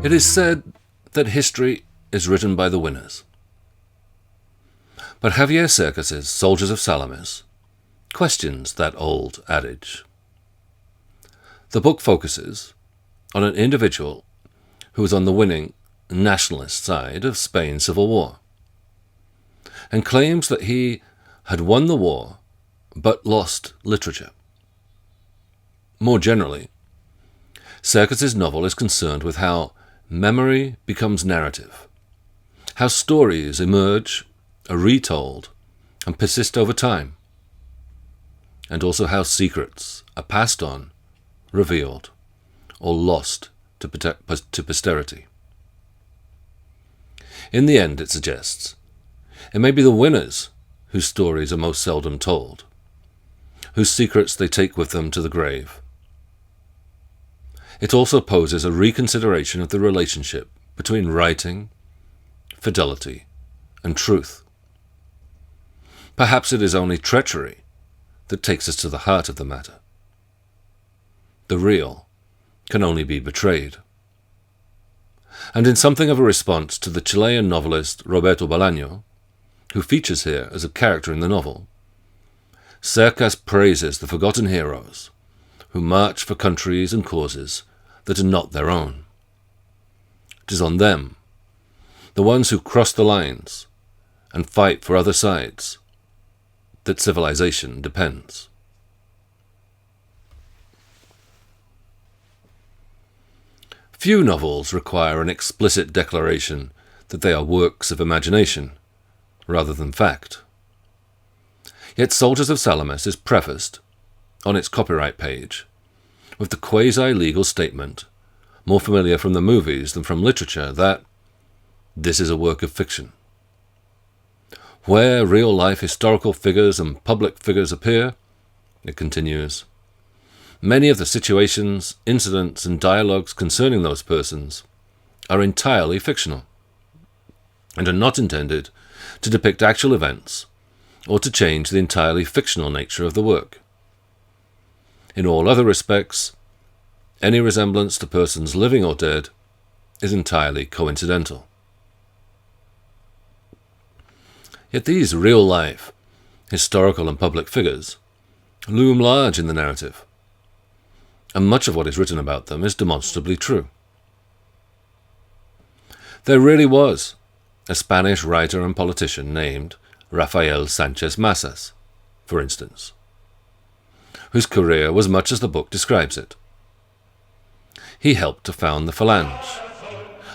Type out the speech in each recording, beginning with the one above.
It is said that history is written by the winners. But Javier Cercas' Soldiers of Salamis questions that old adage. The book focuses on an individual who was on the winning nationalist side of Spain's civil war, and claims that he had won the war but lost literature. More generally, Cercas' novel is concerned with how memory becomes narrative, how stories emerge, are retold, and persist over time, and also how secrets are passed on, revealed, or lost to posterity. In the end, it suggests, it may be the winners whose stories are most seldom told, whose secrets they take with them to the grave. It also poses a reconsideration of the relationship between writing, fidelity, and truth. Perhaps it is only treachery that takes us to the heart of the matter. The real can only be betrayed. And in something of a response to the Chilean novelist Roberto Bolaño, who features here as a character in the novel, Cercas praises the forgotten heroes who march for countries and causes that are not their own. It is on them, the ones who cross the lines and fight for other sides, that civilization depends. Few novels require an explicit declaration that they are works of imagination rather than fact. Yet Soldiers of Salamis is prefaced, on its copyright page, with the quasi-legal statement, more familiar from the movies than from literature, that this is a work of fiction. Where real-life historical figures and public figures appear, it continues, many of the situations, incidents, and dialogues concerning those persons are entirely fictional, and are not intended to depict actual events or to change the entirely fictional nature of the work. In all other respects, any resemblance to persons living or dead is entirely coincidental. Yet these real-life, historical and public figures loom large in the narrative, and much of what is written about them is demonstrably true. There really was a Spanish writer and politician named Rafael Sánchez Mazas, for instance, whose career was much as the book describes it. He helped to found the Falange,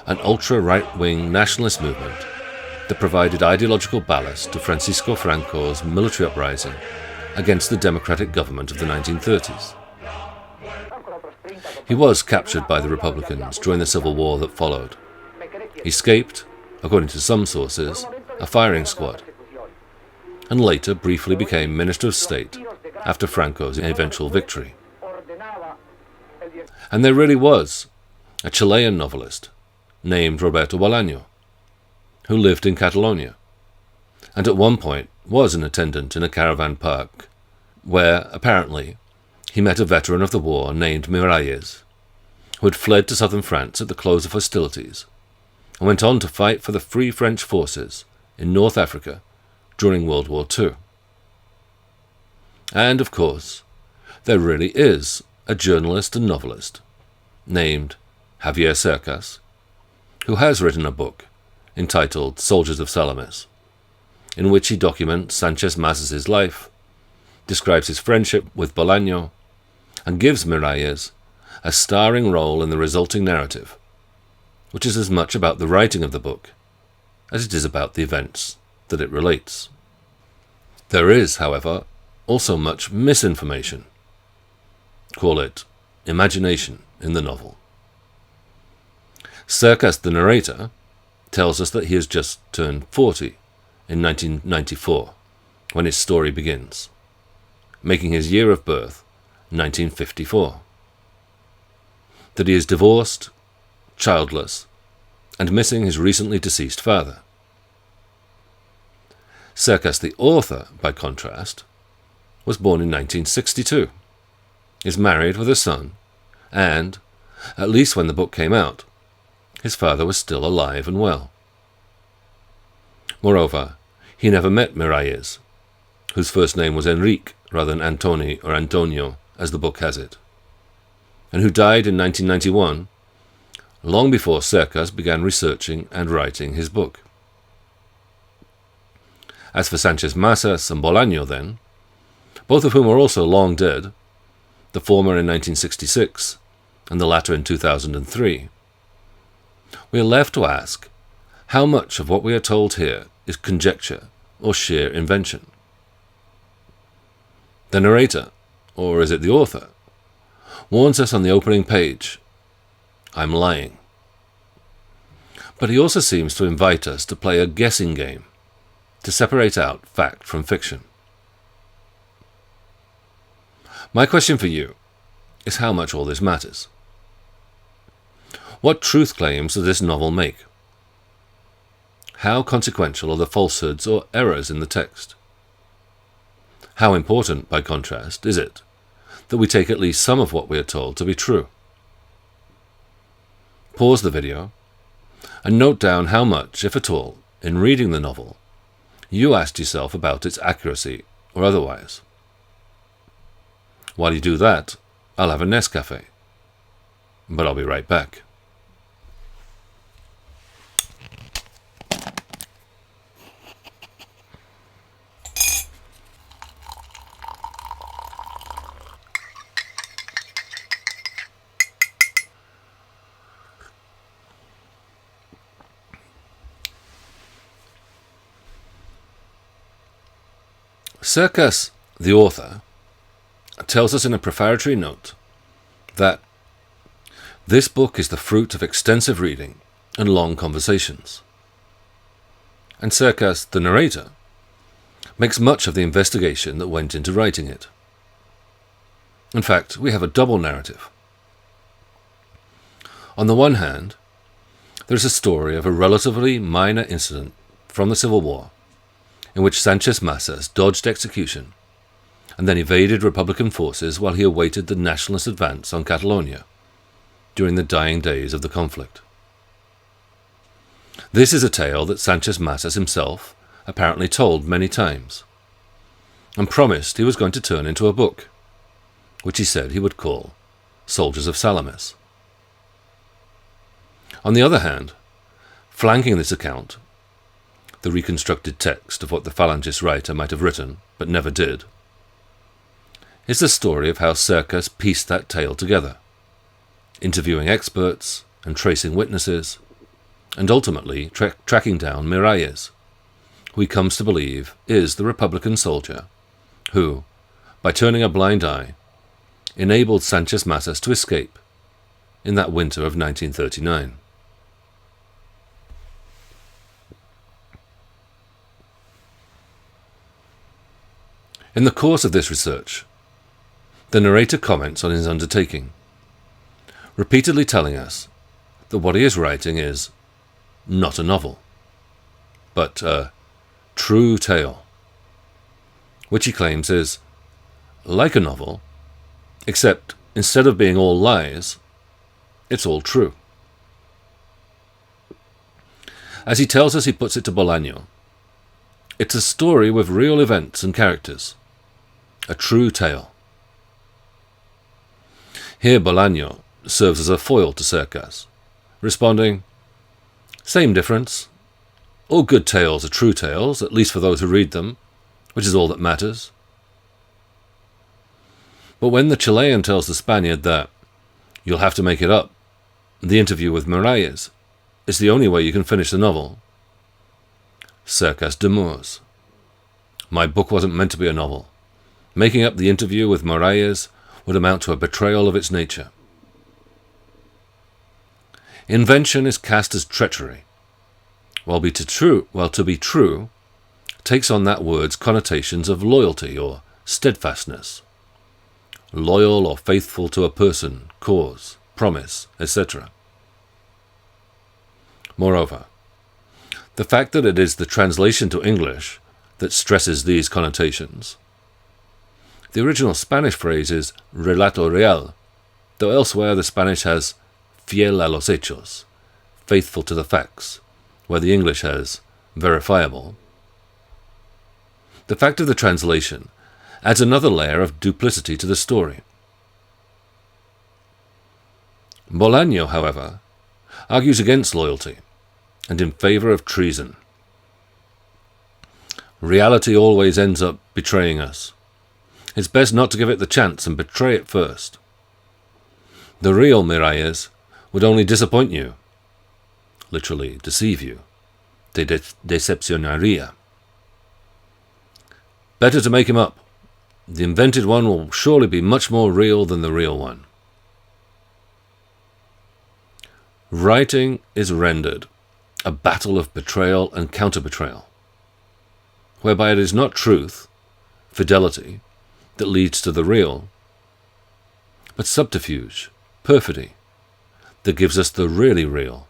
an ultra-right-wing nationalist movement that provided ideological ballast to Francisco Franco's military uprising against the democratic government of the 1930s. He was captured by the Republicans during the civil war that followed. He escaped, according to some sources, a firing squad, and later briefly became Minister of State after Franco's eventual victory. And there really was a Chilean novelist named Roberto Bolaño, who lived in Catalonia, and at one point was an attendant in a caravan park, where, apparently, he met a veteran of the war named Miralles, who had fled to southern France at the close of hostilities, and went on to fight for the Free French forces in North Africa during World War II. And, of course, there really is a journalist and novelist named Javier Cercas, who has written a book entitled Soldiers of Salamis, in which he documents Sánchez Mazas' life, describes his friendship with Bolaño, and gives Miralles a starring role in the resulting narrative, which is as much about the writing of the book as it is about the events that it relates. There is, however, also much misinformation. Call it imagination in the novel. Cercas, the narrator, tells us that he has just turned 40 in 1994, when his story begins, making his year of birth 1954. That he is divorced, childless, and missing his recently deceased father. Cercas, the author, by contrast, was born in 1962, is married with a son, and, at least when the book came out, his father was still alive and well. Moreover, he never met Miralles, whose first name was Enrique rather than Antoni or Antonio, as the book has it, and who died in 1991, long before Cercas began researching and writing his book. As for Sanchez Masas and Bolaño, then, both of whom are also long dead, the former in 1966 and the latter in 2003, we are left to ask how much of what we are told here is conjecture or sheer invention. The narrator, or is it the author, warns us on the opening page, "I'm lying." But he also seems to invite us to play a guessing game, to separate out fact from fiction. My question for you is how much all this matters. What truth claims does this novel make? How consequential are the falsehoods or errors in the text? How important, by contrast, is it that we take at least some of what we are told to be true? Pause the video and note down how much, if at all, in reading the novel, you asked yourself about its accuracy or otherwise. While you do that, I'll have a Nescafe. But I'll be right back. Cercas, the author, tells us in a prefatory note that this book is the fruit of extensive reading and long conversations. And Cercas, the narrator, makes much of the investigation that went into writing it. In fact, we have a double narrative. On the one hand, there is a story of a relatively minor incident from the Civil War in which Sanchez Masas dodged execution and then evaded Republican forces while he awaited the nationalist advance on Catalonia during the dying days of the conflict. This is a tale that Sanchez Masas himself apparently told many times, and promised he was going to turn into a book, which he said he would call Soldiers of Salamis. On the other hand, flanking this account, the reconstructed text of what the Falangist writer might have written, but never did, is the story of how Cercas pieced that tale together, interviewing experts and tracing witnesses, and ultimately tracking down Miralles, who he comes to believe is the Republican soldier who, by turning a blind eye, enabled Sanchez Masas to escape in that winter of 1939. In the course of this research, the narrator comments on his undertaking, repeatedly telling us that what he is writing is not a novel, but a true tale, which he claims is like a novel, except instead of being all lies, it's all true. As he tells us, he puts it to Bolaño, it's a story with real events and characters, a true tale. Here Bolaño serves as a foil to Cercas, responding, "Same difference. All good tales are true tales, at least for those who read them, which is all that matters." But when the Chilean tells the Spaniard that you'll have to make it up, the interview with Miralles is the only way you can finish the novel, Cercas demurs. My book wasn't meant to be a novel. Making up the interview with Miralles would amount to a betrayal of its nature. Invention is cast as treachery, while to be true takes on that word's connotations of loyalty or steadfastness, loyal or faithful to a person, cause, promise, etc. Moreover, the fact that it is the translation to English that stresses these connotations. The original Spanish phrase is relato real, though elsewhere the Spanish has fiel a los hechos, faithful to the facts, where the English has verifiable, the fact of the translation adds another layer of duplicity to the story. Bolaño, however, argues against loyalty and in favor of treason. Reality always ends up betraying us. It's best not to give it the chance and betray it first. The real Miralles would only disappoint you, literally deceive you. Te decepcionaría. Better to make him up. The invented one will surely be much more real than the real one. Writing is rendered a battle of betrayal and counter-betrayal, whereby it is not truth, fidelity, that leads to the real, but subterfuge, perfidy, that gives us the really real,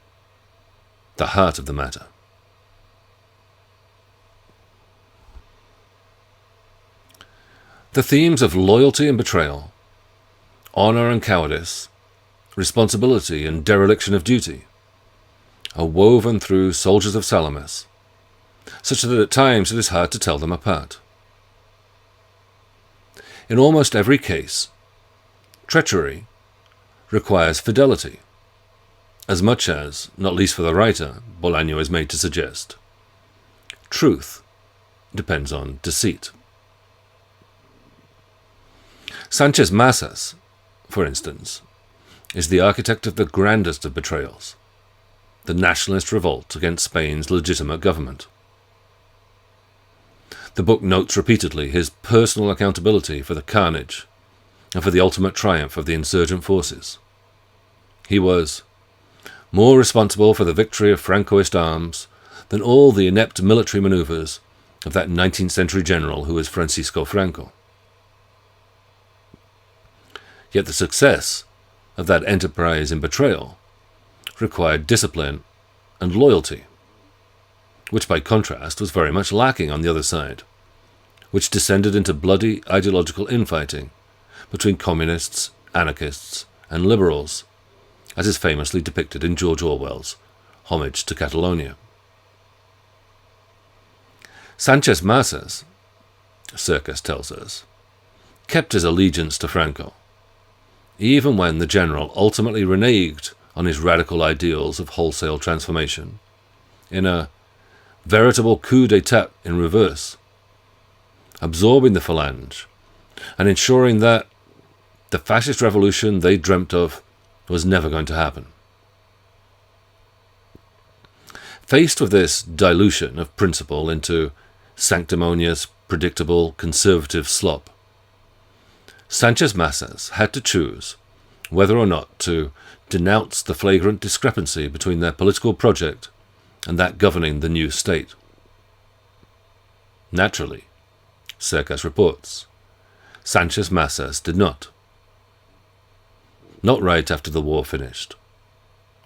the heart of the matter. The themes of loyalty and betrayal, honor and cowardice, responsibility and dereliction of duty, are woven through Soldiers of Salamis, such that at times it is hard to tell them apart. In almost every case, treachery requires fidelity, as much as, not least for the writer, Bolaño is made to suggest, truth depends on deceit. Sanchez Masas, for instance, is the architect of the grandest of betrayals, the nationalist revolt against Spain's legitimate government. The book notes repeatedly his personal accountability for the carnage and for the ultimate triumph of the insurgent forces. He was more responsible for the victory of Francoist arms than all the inept military maneuvers of that 19th century general who was Francisco Franco. Yet the success of that enterprise in betrayal required discipline and loyalty, which by contrast was very much lacking on the other side, which descended into bloody ideological infighting between communists, anarchists, and liberals, as is famously depicted in George Orwell's Homage to Catalonia. Sanchez Masas, Cercas tells us, kept his allegiance to Franco, even when the general ultimately reneged on his radical ideals of wholesale transformation, in a veritable coup d'etat in reverse, absorbing the Phalange and ensuring that the fascist revolution they dreamt of was never going to happen. Faced with this dilution of principle into sanctimonious, predictable, conservative slop, Sanchez Masas had to choose whether or not to denounce the flagrant discrepancy between their political project and that governing the new state. Naturally, Cercas reports, Sanchez Masas did not. Not right after the war finished,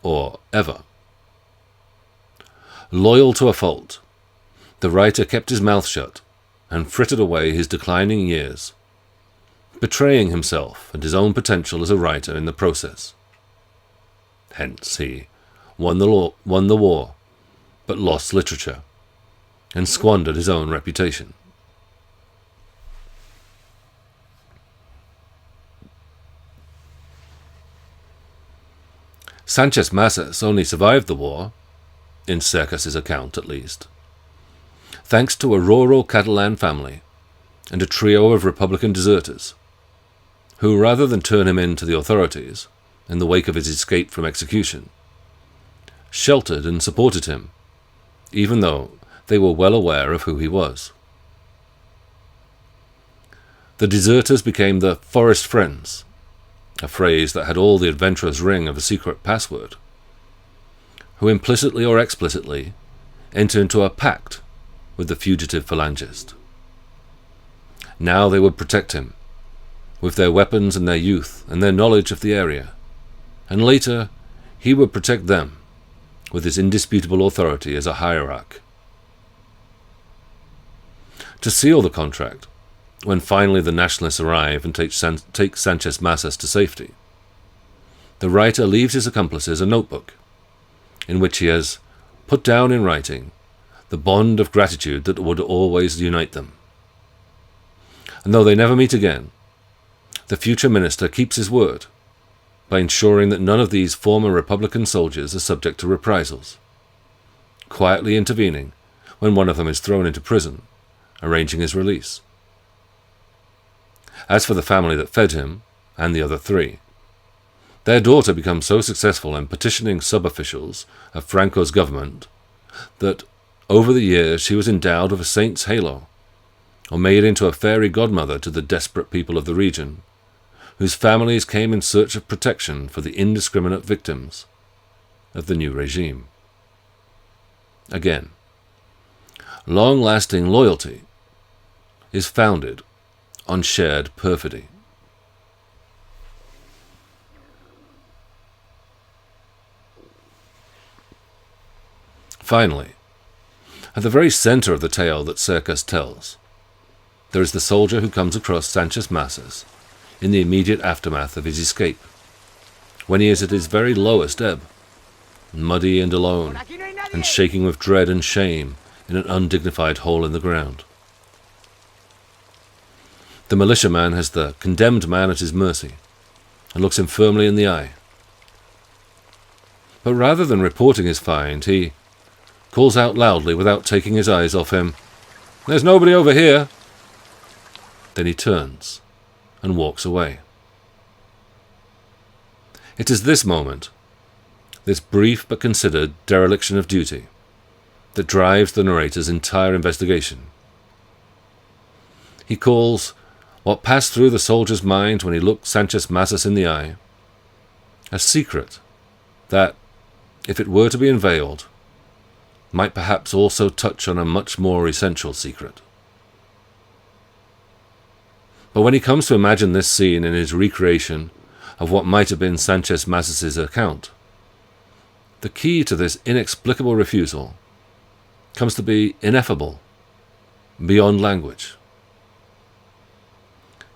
or ever. Loyal to a fault, the writer kept his mouth shut and frittered away his declining years, betraying himself and his own potential as a writer in the process. Hence he won the war, but lost literature, and squandered his own reputation. Sanchez Masas only survived the war, in Cercas' account at least, thanks to a rural Catalan family and a trio of Republican deserters, who, rather than turn him in to the authorities in the wake of his escape from execution, sheltered and supported him, even though they were well aware of who he was. The deserters became the forest friends, a phrase that had all the adventurous ring of a secret password, who implicitly or explicitly enter into a pact with the fugitive Phalangist. Now they would protect him, with their weapons and their youth and their knowledge of the area, and later he would protect them with his indisputable authority as a hierarch. To seal the contract, when finally the nationalists arrive and take Sanchez Masas to safety, the writer leaves his accomplices a notebook in which he has put down in writing the bond of gratitude that would always unite them. And though they never meet again, the future minister keeps his word by ensuring that none of these former Republican soldiers are subject to reprisals, quietly intervening when one of them is thrown into prison, arranging his release. As for the family that fed him, and the other three, their daughter becomes so successful in petitioning sub-officials of Franco's government that over the years she was endowed with a saint's halo, or made into a fairy godmother to the desperate people of the region, whose families came in search of protection for the indiscriminate victims of the new regime. Again, long-lasting loyalty is founded on shared perfidy. Finally, at the very center of the tale that Cercas tells, there is the soldier who comes across Sanchez Masas in the immediate aftermath of his escape, when he is at his very lowest ebb, muddy and alone, and shaking with dread and shame in an undignified hole in the ground. The militiaman has the condemned man at his mercy, and looks him firmly in the eye. But rather than reporting his find, he calls out loudly without taking his eyes off him, "There's nobody over here!" Then he turns and walks away. It is this moment, this brief but considered dereliction of duty, that drives the narrator's entire investigation. He calls what passed through the soldier's mind when he looked Sanchez Masas in the eye a secret that, if it were to be unveiled, might perhaps also touch on a much more essential secret. But when he comes to imagine this scene in his recreation of what might have been Sanchez Masas's account, the key to this inexplicable refusal comes to be ineffable, beyond language.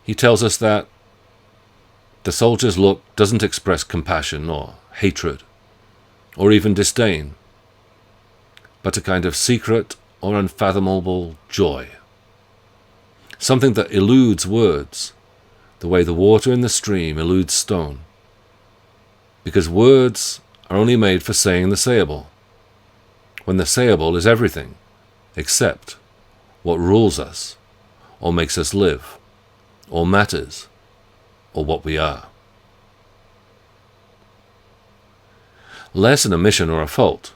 He tells us that the soldier's look doesn't express compassion or hatred, or even disdain, but a kind of secret or unfathomable joy. Something that eludes words, the way the water in the stream eludes stone. Because words are only made for saying the sayable, when the sayable is everything except what rules us, or makes us live, or matters, or what we are. Less an omission or a fault,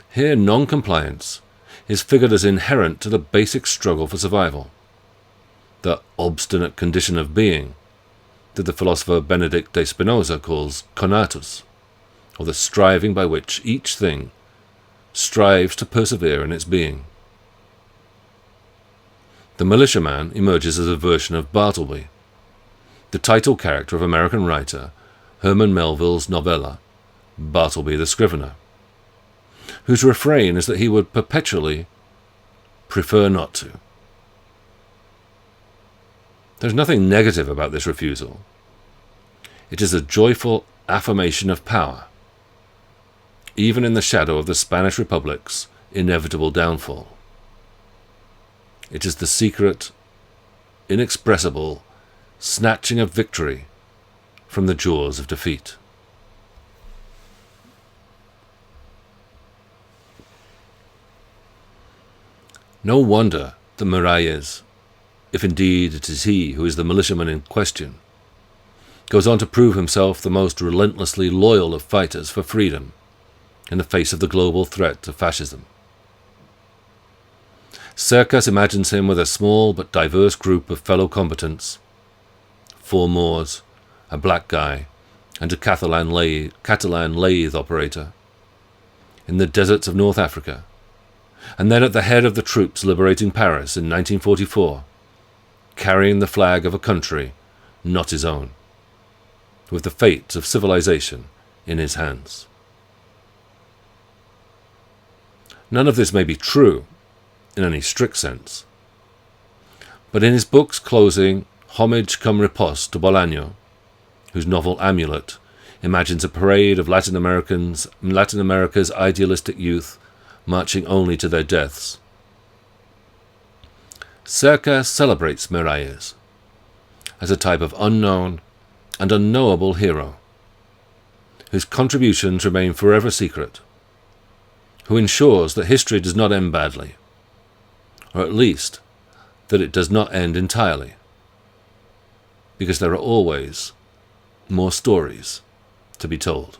here non-compliance is figured as inherent to the basic struggle for survival, the obstinate condition of being that the philosopher Benedict de Spinoza calls conatus, or the striving by which each thing strives to persevere in its being. The militiaman emerges as a version of Bartleby, the title character of American writer Herman Melville's novella Bartleby the Scrivener, whose refrain is that he would perpetually prefer not to. There's nothing negative about this refusal. It is a joyful affirmation of power, even in the shadow of the Spanish Republic's inevitable downfall. It is the secret, inexpressible snatching of victory from the jaws of defeat. No wonder that Miralles, if indeed it is he who is the militiaman in question, goes on to prove himself the most relentlessly loyal of fighters for freedom in the face of the global threat of fascism. Cercas imagines him with a small but diverse group of fellow combatants, 4 Moors, a black guy, and a Catalan lathe operator, in the deserts of North Africa, and then at the head of the troops liberating Paris in 1944, carrying the flag of a country not his own, with the fate of civilization in his hands. None of this may be true in any strict sense, but in his book's closing Homage cum riposte to Bolaño, whose novel Amulet imagines a parade of Latin America's idealistic youth marching only to their deaths. Cercas celebrates Miralles as a type of unknown and unknowable hero, whose contributions remain forever secret, who ensures that history does not end badly, or at least that it does not end entirely, because there are always more stories to be told.